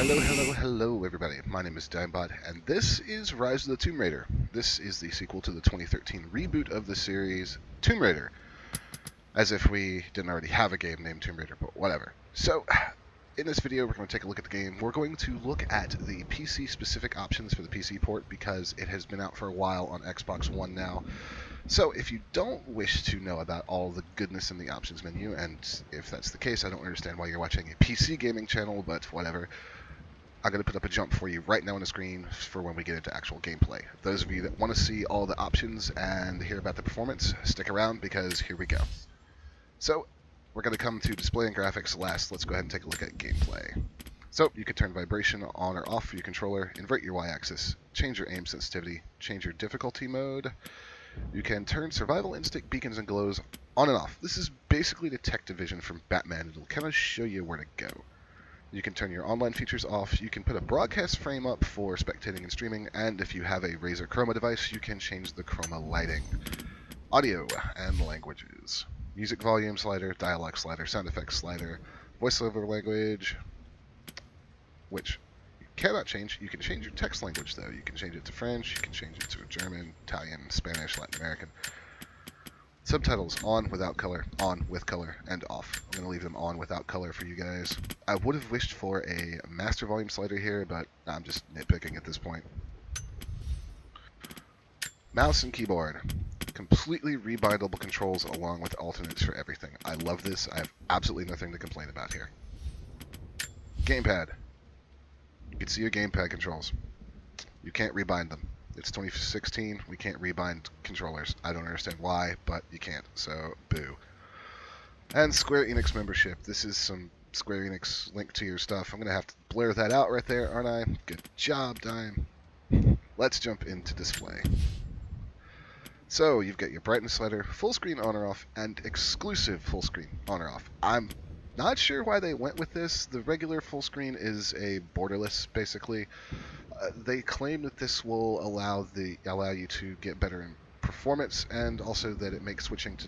Hello, everybody. My name is Dimebot, and this is Rise of the Tomb Raider. This is the sequel to the 2013 reboot of the series, Tomb Raider. As if we didn't already have a game named Tomb Raider, but whatever. So, in this video, we're going to take a look at the game. We're going to look at the PC-specific options for the PC port, because it has been out for a while on Xbox One now. So if you don't wish to know about all the goodness in the options menu, and if that's the case, I don't understand why you're watching a PC gaming channel, but whatever, I'm going to put up a jump for you right now on the screen for when we get into actual gameplay. Those of you that want to see all the options and hear about the performance, stick around because here we go. So we're going to come to display and graphics last. Let's go ahead and take a look at gameplay. So you can turn vibration on or off for your controller, invert your Y-axis, change your aim sensitivity, change your difficulty mode. You can turn survival instinct beacons and glows on and off. This is basically detective vision from Batman. It'll kind of show you where to go. You can turn your online features off. You can put a broadcast frame up for spectating and streaming, and if you have a Razer Chroma device, you can change the chroma lighting. Audio and languages. Music volume slider, dialogue slider, sound effects slider, voiceover language, which you cannot change. You can change your text language, though. You can change it to French, you can change it to German, Italian, Spanish, Latin American. Subtitles on without color, on with color, and off. I'm going to leave them on without color for you guys. I would have wished for a master volume slider here, but I'm just nitpicking at this point. Mouse and keyboard. Completely rebindable controls along with alternates for everything. I love this. I have absolutely nothing to complain about here. Gamepad. You can see your gamepad controls. You can't rebind them. It's 2016, we can't rebind controllers. I don't understand why, but you can't, so boo. And Square Enix membership. This is some Square Enix link to your stuff. I'm going to have to blur that out right there, aren't I? Good job, Dime. Let's jump into display. So, you've got your brightness slider, full screen on or off, and exclusive full screen on or off. I'm not sure why they went with this. The regular full screen is a borderless, basically. They claim that this will allow you to get better in performance, and also that it makes switching to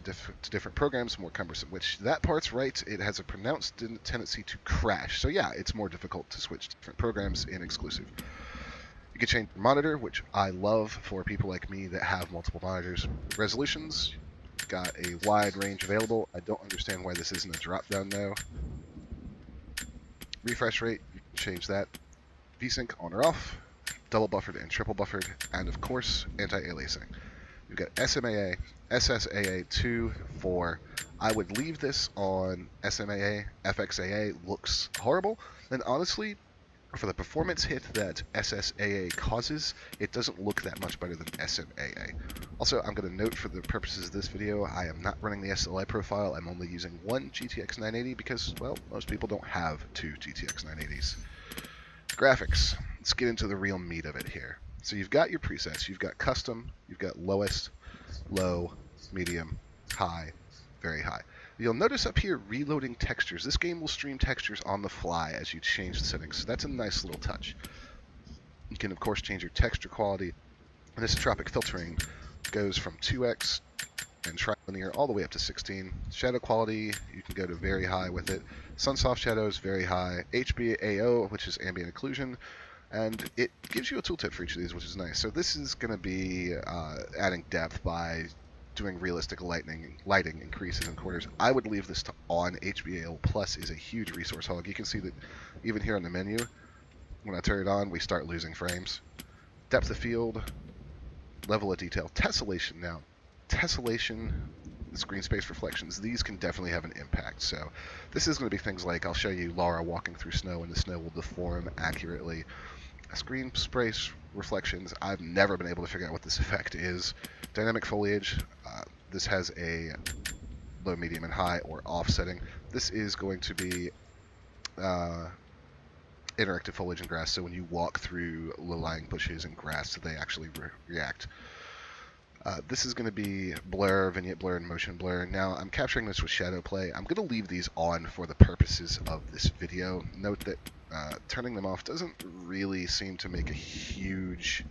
different programs more cumbersome, which that part's right. It has a pronounced tendency to crash. So yeah, it's more difficult to switch to different programs in exclusive. You can change your monitor, which I love for people like me that have multiple monitors. Resolutions, got a wide range available. I don't understand why this isn't a drop-down though. Refresh rate, you can change that. VSync on or off, double buffered and triple buffered, and of course, anti-aliasing. You've got SMAA, SSAA 2, 4. I would leave this on SMAA. FXAA looks horrible, and honestly, for the performance hit that SSAA causes, it doesn't look that much better than SMAA. Also, I'm going to note for the purposes of this video, I am not running the SLI profile. I'm only using one GTX 980 because, well, most people don't have two GTX 980s. Graphics. Let's get into the real meat of it here. So you've got your presets. You've got custom. You've got lowest, low, medium, high, very high. You'll notice up here reloading textures. This game will stream textures on the fly as you change the settings. So that's a nice little touch. You can, of course, change your texture quality. Anisotropic filtering goes from 2x and trilinear all the way up to 16. Shadow quality, you can go to very high with it. Sunsoft shadows, very high. HBAO, which is ambient occlusion, and it gives you a tooltip for each of these, which is nice. So this is going to be adding depth by doing realistic lighting increases in quarters. I would leave this to on. HBAO Plus is a huge resource hog. You can see that even here on the menu, when I turn it on, we start losing frames. Depth of field, level of detail, tessellation now. Tessellation, screen space reflections, these can definitely have an impact. So this is going to be things like, I'll show you Lara walking through snow and the snow will deform accurately. Screen space reflections, I've never been able to figure out what this effect is. Dynamic foliage, this has a low, medium, and high or off setting. This is going to be interactive foliage and grass, so when you walk through low-lying bushes and grass, they actually react. This is going to be blur, vignette blur, and motion blur. Now, I'm capturing this with shadow play. I'm going to leave these on for the purposes of this video. Note that turning them off doesn't really seem to make a huge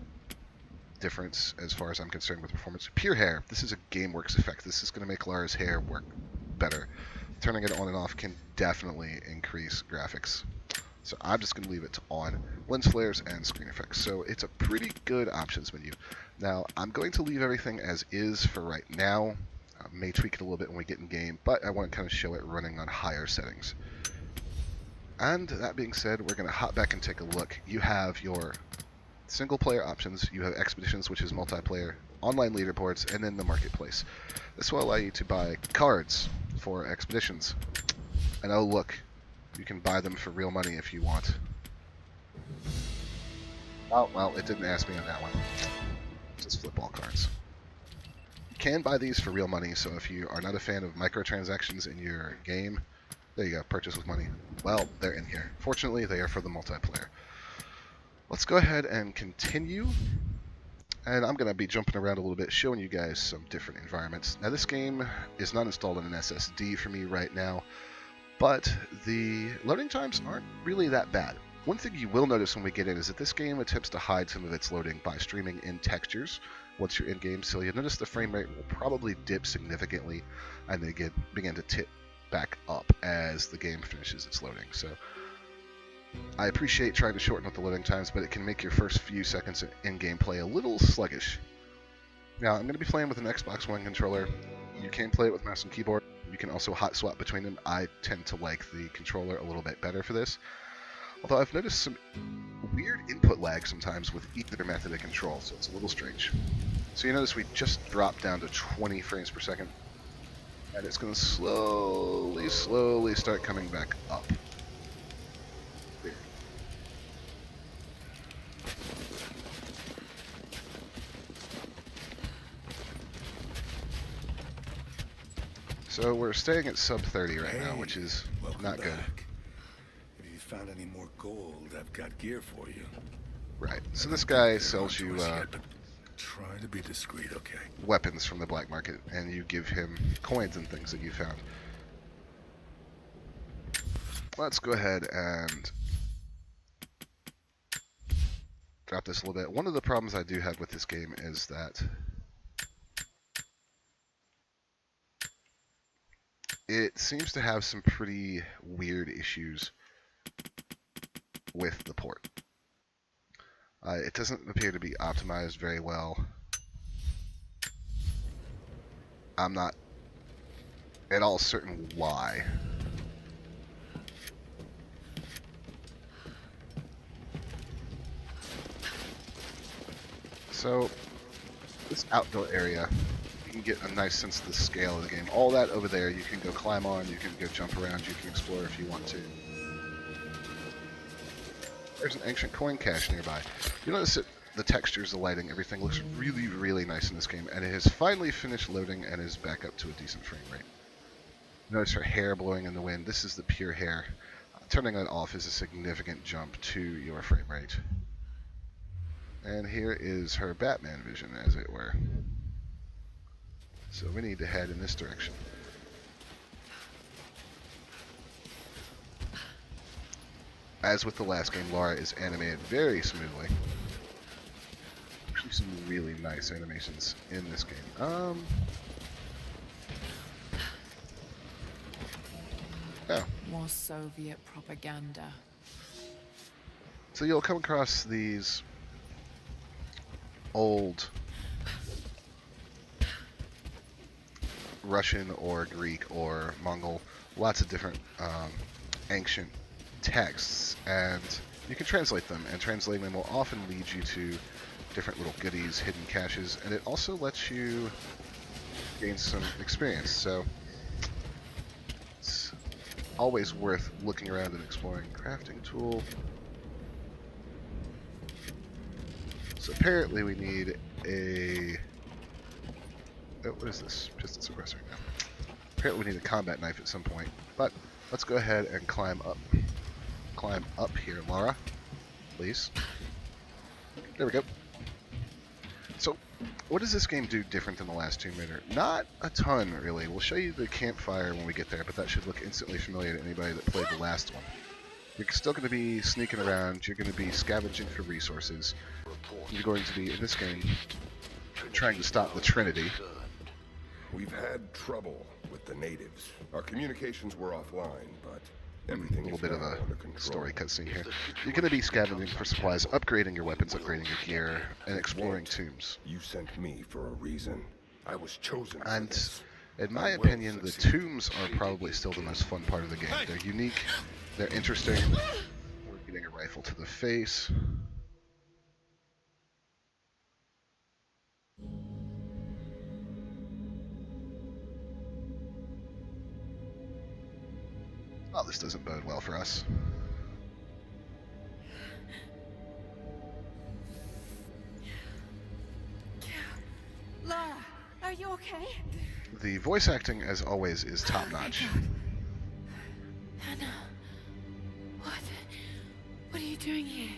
difference as far as I'm concerned with performance. Pure hair. This is a GameWorks effect. This is going to make Lara's hair work better. Turning it on and off can definitely increase graphics. So I'm just going to leave it on lens flares and screen effects. So it's a pretty good options menu. Now I'm going to leave everything as is for right now. I may tweak it a little bit when we get in game, but I want to kind of show it running on higher settings. And that being said, we're going to hop back and take a look. You have your single player options, you have expeditions, which is multiplayer, online leaderboards, and then the marketplace. This will allow you to buy cards for expeditions. And oh look, you can buy them for real money if you want. Oh, well, it didn't ask me on that one. Just flip all cards. You can buy these for real money, so if you are not a fan of microtransactions in your game, there you go, purchase with money. Well, they're in here. Fortunately, they are for the multiplayer. Let's go ahead and continue. And I'm going to be jumping around a little bit, showing you guys some different environments. Now, this game is not installed on an SSD for me right now, but the loading times aren't really that bad. One thing you will notice when we get in is that this game attempts to hide some of its loading by streaming in textures once you're in game, so you'll notice the frame rate will probably dip significantly and then begin to tip back up as the game finishes its loading. So I appreciate trying to shorten up the loading times, but it can make your first few seconds in gameplay a little sluggish. Now, I'm going to be playing with an Xbox One controller. You can play it with mouse and keyboard. You can also hot swap between them. I tend to like the controller a little bit better for this. Although I've noticed some weird input lag sometimes with either method of control, so it's a little strange. So you notice we just dropped down to 20 frames per second, and it's going to slowly start coming back up. There. So we're staying at sub 30 right now, which is not good. If you found any more gold, I've got gear for you. Right. So this guy sells you Try to be discreet, okay? weapons from the black market, and you give him coins and things that you found. Let's go ahead and drop this a little bit. One of the problems I do have with this game is that it seems to have some pretty weird issues with the port. It doesn't appear to be optimized very well. I'm not at all certain why. So, this outdoor area, you can get a nice sense of the scale of the game. All that over there, you can go climb on, you can go jump around, you can explore if you want to. There's an ancient coin cache nearby. You'll notice that the textures, the lighting, everything looks really nice in this game, and it has finally finished loading and is back up to a decent frame rate. Notice her hair blowing in the wind. This is the pure hair. Turning it off is a significant jump to your frame rate. And here is her Batman vision, as it were. So we need to head in this direction. As with the last game, Laura is animated very smoothly. Actually, some really nice animations in this game. Oh. More Soviet propaganda. So you'll come across these old Russian or Greek or Mongol, lots of different ancient texts, and you can translate them, and translating them will often lead you to different little goodies, hidden caches, and it also lets you gain some experience. So it's always worth looking around and exploring. Crafting tool. So apparently we need a... Oh, what is this? Piston suppressor now. Apparently we need a combat knife at some point, but let's go ahead and climb up. Climb up here, Laura, please. There we go. So, what does this game do different than the last Tomb Raider? Not a ton, really. We'll show you the campfire when we get there, but that should look instantly familiar to anybody that played the last one. You're still going to be sneaking around, you're going to be scavenging for resources. You're going to be, in this game, trying to stop the Trinity. We've had trouble with the natives. Our communications were offline, but A little bit of a story cutscene here. You're going to be scavenging for supplies, upgrading your weapons, upgrading your gear, and exploring tombs. You sent me for a reason. I was chosen for And this. in my opinion, the tombs are probably still the most fun part of the game. They're unique, they're interesting. We're getting a rifle to the face. Oh, this doesn't bode well for us. Lara, are you okay? The voice acting, as always, is top-notch. Hannah, what are you doing here?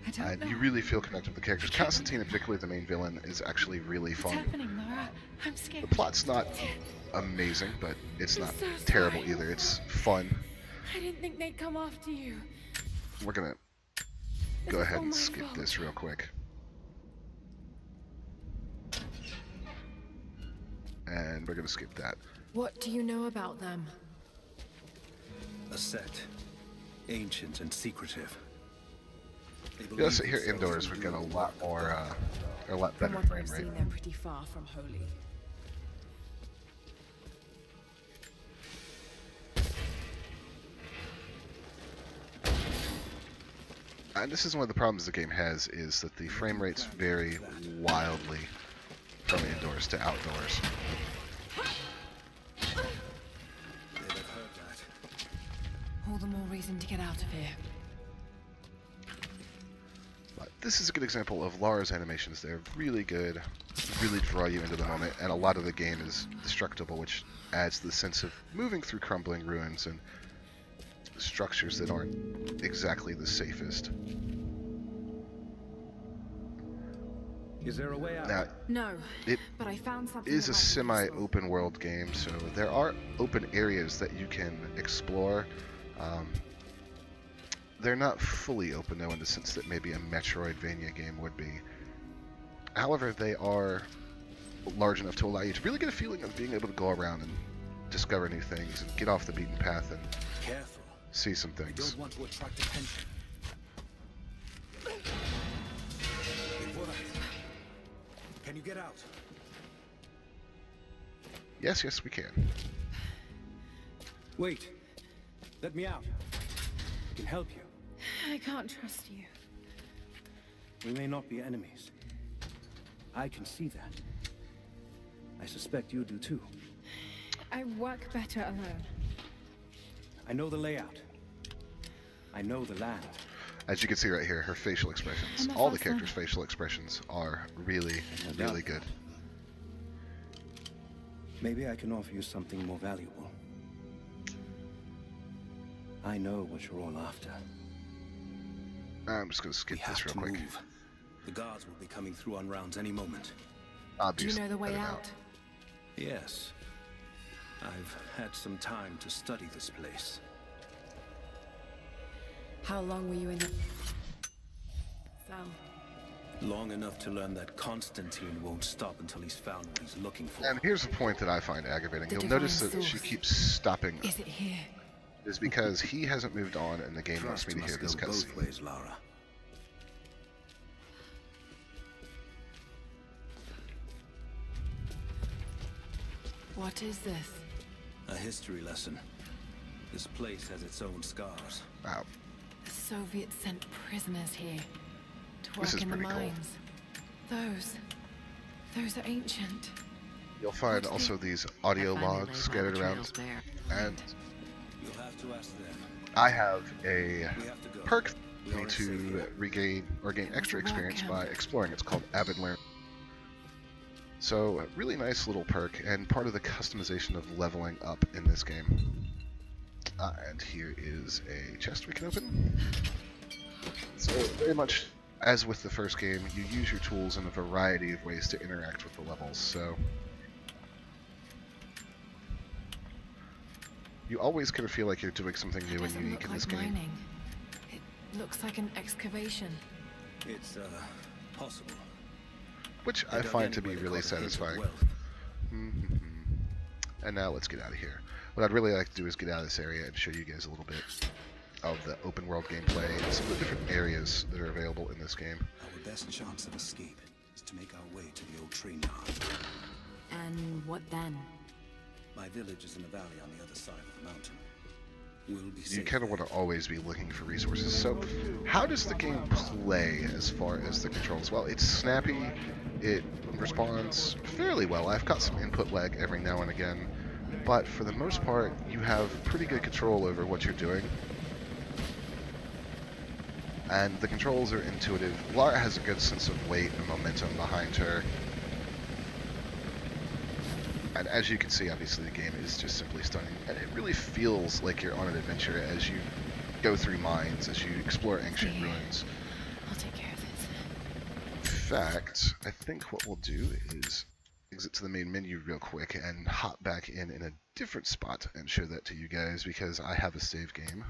I don't know. You really feel connected with the characters. Constantine, and particularly the main villain, is actually really fun. What's happening, Lara? I'm scared. The plot's not amazing, but it's not so terrible sorry. either. It's fun. I didn't think they'd come after you. We're gonna go ahead and skip this real quick. And we're gonna skip that. What do you know about them? A sect. Ancient and secretive. Yes, here indoors we've got a lot more, a lot From better what frame I've rate. seen, they're pretty far from holy. And this is one of the problems the game has, is that the frame rates vary wildly from indoors to outdoors. They'd have heard that. All the more reason to get out of here. But this is a good example of Lara's animations. They're really good, really draw you into the moment, and a lot of the game is destructible, which adds the sense of moving through crumbling ruins and structures that aren't exactly the safest. Is there a way out? Now, No, it but I found something. is that a might be useful. semi-open world game, so there are open areas that you can explore. They're not fully open, though, in the sense that maybe a Metroidvania game would be. However, they are large enough to allow you to really get a feeling of being able to go around and discover new things and get off the beaten path and Careful. see some I things. don't want to attract attention. Can you get out? Yes, yes, we can. Wait. Let me out. I can help you. I can't trust you. We may not be enemies. I can see that. I suspect you do too. I work better alone. I know the layout. I know the land. As you can see right here, her facial expressions, I'm a all the fast characters' learner. facial expressions are really, really good. Maybe I can offer you something more valuable. I know what you're all after. I'm just going to skip this real quick. Move. The guards will be coming through on rounds any moment. Do Obviously, you know the way better out? Yes. I've had some time to study this place. How long were you in the cell? Long enough to learn that Constantine won't stop until he's found what he's looking for. And here's a point that I find aggravating. The You'll divine notice that she source. keeps stopping. Is it here? Is because he hasn't moved on and the game wants Trust me to hear must this go both cutscene. ways, Lara. What is this? A history lesson. This place has its own scars. Wow. The Soviets sent prisoners here to This work is in the pretty cool. mines. Those are ancient. You'll find What's also the- these audio I finally logs laid my scattered around. trails bare. And You'll have to ask them. I have a We have to go. perk We for you are safe to here. regain or gain It extra was a work experience camp. by exploring. It's called Avid Learn. So, a really nice little perk and part of the customization of leveling up in this game. And here is a chest we can open. So, very much as with the first game, you use your tools in a variety of ways to interact with the levels. So, you always kind of feel like you're doing something It new and doesn't unique look in this like game. mining. It looks like an excavation. It's, possible. Which They I dug find to be anywhere really they caught a hint of satisfying. wealth. Mhm. And now let's get out of here. What I'd really like to do is get out of this area and show you guys a little bit of the open world gameplay and some of the different areas that are available in this game. Our best chance of escape is to make our way to the old train yard. And what then? My village is in the valley on the other side of the mountain. We'll be You safe. kind of want to always be looking for resources. So, how does the game play as far as the controls? Well, it's snappy. It responds fairly well. I've got some input lag every now and again, but for the most part, you have pretty good control over what you're doing. And the controls are intuitive. Lara has a good sense of weight and momentum behind her. And as you can see, obviously the game is just simply stunning. And it really feels like you're on an adventure as you go through mines, as you explore ancient ruins. I'll take care of it. In fact, I think what we'll do is exit to the main menu real quick and hop back in a different spot and show that to you guys because I have a save game.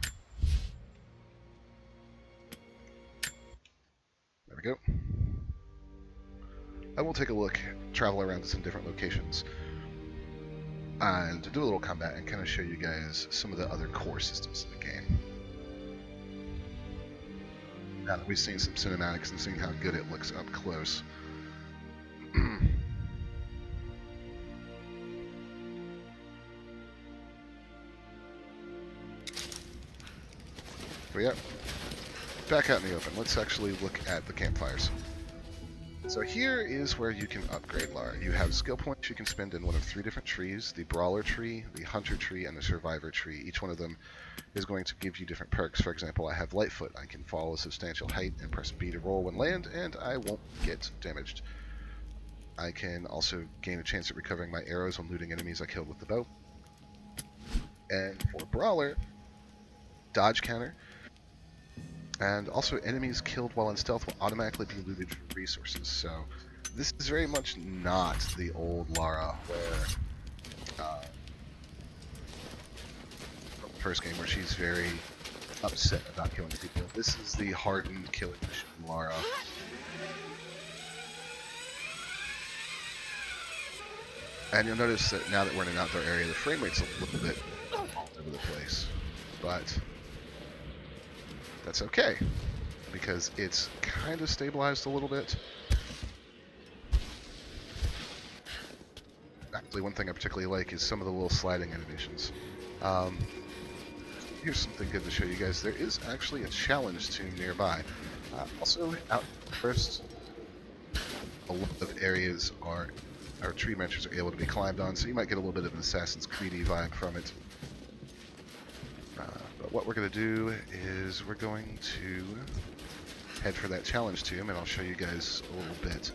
There we go. I will take a look, travel around to some different locations, and do a little combat and kind of show you guys some of the other core systems in the game. Now that we've seen some cinematics and seen how good it looks up close. But yeah, back out in the open. Let's actually look at the campfires. So here is where you can upgrade Lara. You have skill points you can spend in one of 3 different trees: the Brawler tree, the Hunter tree, and the Survivor tree. Each one of them is going to give you different perks. For example, I have Lightfoot. I can fall a substantial height and press B to roll when land, and I won't get damaged. I can also gain a chance at recovering my arrows when looting enemies I killed with the bow. And for Brawler, dodge counter. And also, enemies killed while in stealth will automatically be looted for resources. So, this is very much not the old Lara where, first game where she's very upset about killing people. This is the hardened killing machine Lara. And you'll notice that now that we're in an outdoor area, the frame rate's a little bit all over the place. But that's okay, because it's kind of stabilized a little bit. Actually, one thing I particularly like is some of the little sliding animations. Here's something good to show you guys. There is actually a challenge tomb nearby. Also, out first, a lot of areas are, our tree branches are able to be climbed on, so you might get a little bit of an Assassin's Creed-y vibe from it. But what we're going to do is we're going to head for that challenge tomb, and I'll show you guys a little bit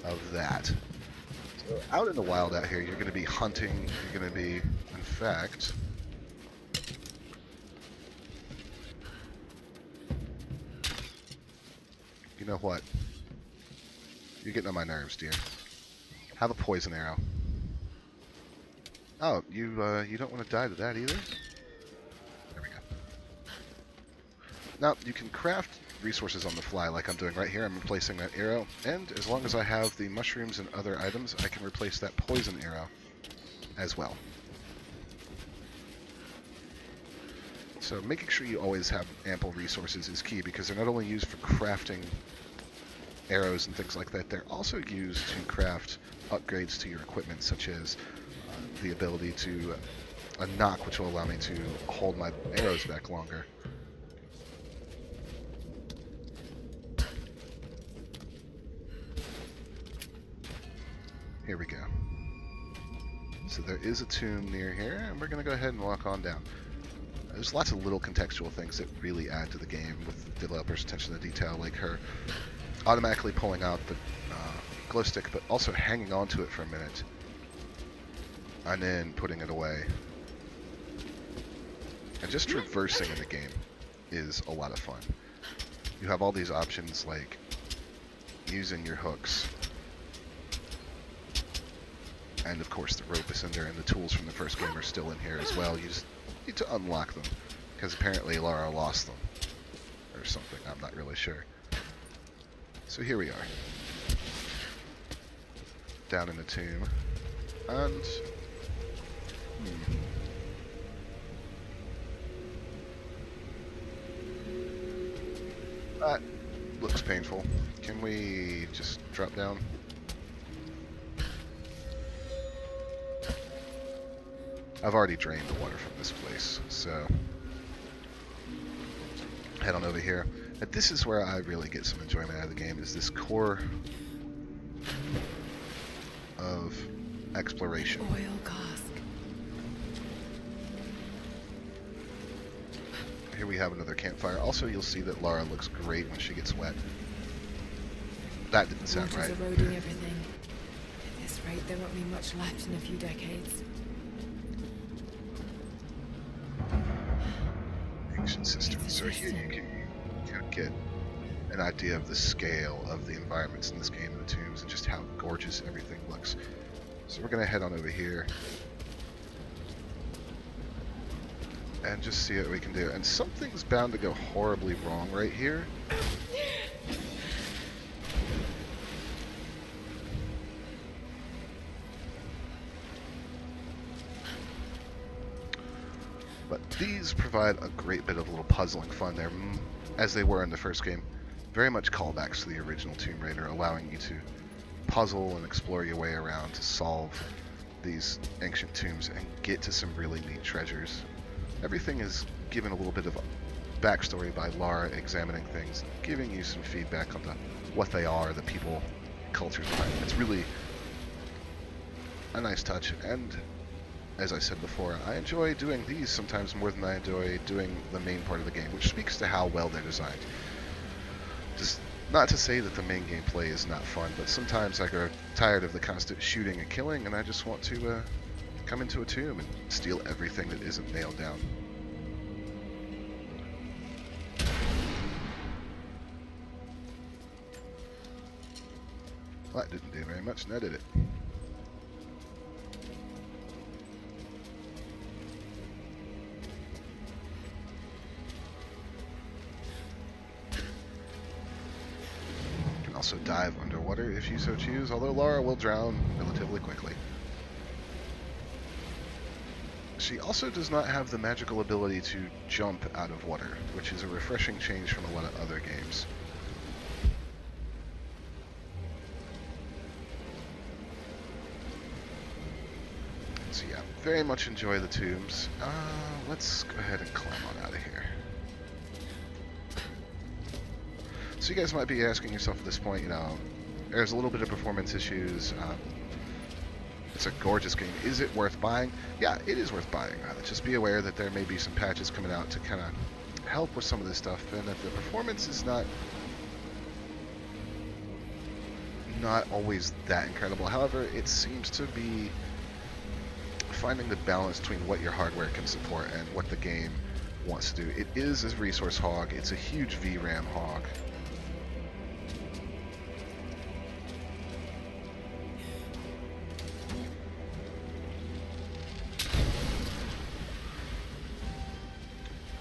of that. So out in the wild out here, you're going to be hunting, you're going to be, in fact, you know what? You're getting on my nerves, dear. Have a poison arrow. Oh, you don't want to die to that either? Now, you can craft resources on the fly like I'm doing right here. I'm replacing that arrow, and as long as I have the mushrooms and other items, I can replace that poison arrow as well. So making sure you always have ample resources is key, because they're not only used for crafting arrows and things like that, they're also used to craft upgrades to your equipment, such as the ability to a knock, which will allow me to hold my arrows back longer. Here we go. So there is a tomb near here, and we're going to go ahead and walk on down. There's lots of little contextual things that really add to the game with the developer's attention to detail, like her automatically pulling out the glow stick, but also hanging on to it for a minute, and then putting it away. And just traversing in the game is a lot of fun. You have all these options like using your hooks, and of course the rope is in there, and the tools from the first game are still in here as well. You just need to unlock them, because apparently Lara lost them or something. I'm not really sure. So here we are, down in the tomb, and That looks painful. Can we just drop down? I've already drained the water from this place, so head on over here. And this is where I really get some enjoyment out of the game, is this core of exploration. Oil cask. Here we have another campfire. Also, you'll see that Lara looks great when she gets wet. That didn't sound Water's right. eroding everything. At this rate, there won't be much left in a few decades. Ancient cisterns. So here you can kind of get an idea of the scale of the environments in this game, the tombs, and just how gorgeous everything looks. So we're going to head on over here and just see what we can do. And something's bound to go horribly wrong right here. But these provide a great bit of little puzzling fun there, as they were in the first game. Very much callbacks to the original Tomb Raider, allowing you to puzzle and explore your way around to solve these ancient tombs and get to some really neat treasures. Everything is given a little bit of backstory by Lara, examining things, giving you some feedback on what they are, the people, cultures behind them. It's really a nice touch, and as I said before, I enjoy doing these sometimes more than I enjoy doing the main part of the game, which speaks to how well they're designed. Just not to say that the main gameplay is not fun, but sometimes I grow tired of the constant shooting and killing, and I just want to come into a tomb and steal everything that isn't nailed down. Well, that didn't do very much, now did it? Also dive underwater if you so choose, although Lara will drown relatively quickly. She also does not have the magical ability to jump out of water, which is a refreshing change from a lot of other games. So yeah, very much enjoy the tombs. Let's go ahead and climb on out of here. So you guys might be asking yourself at this point, there's a little bit of performance issues. It's a gorgeous game. Is it worth buying? Yeah, it is worth buying. Just be aware that there may be some patches coming out to kind of help with some of this stuff, and that the performance is not always that incredible. However, it seems to be finding the balance between what your hardware can support and what the game wants to do. It is a resource hog. It's a huge VRAM hog.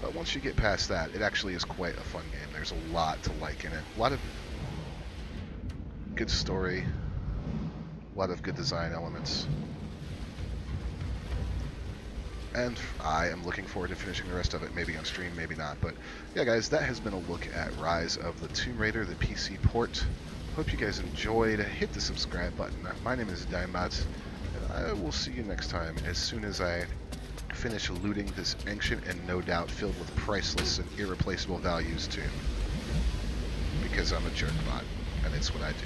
But once you get past that, it actually is quite a fun game. There's a lot to like in it. A lot of good story, a lot of good design elements. And I am looking forward to finishing the rest of it, maybe on stream, maybe not. But yeah, guys, that has been a look at Rise of the Tomb Raider, the PC port. Hope you guys enjoyed. Hit the subscribe button. My name is Dimebot, and I will see you next time as soon as I finish looting this ancient and no doubt filled with priceless and irreplaceable values tomb. Because I'm a jerk bot, and it's what I do.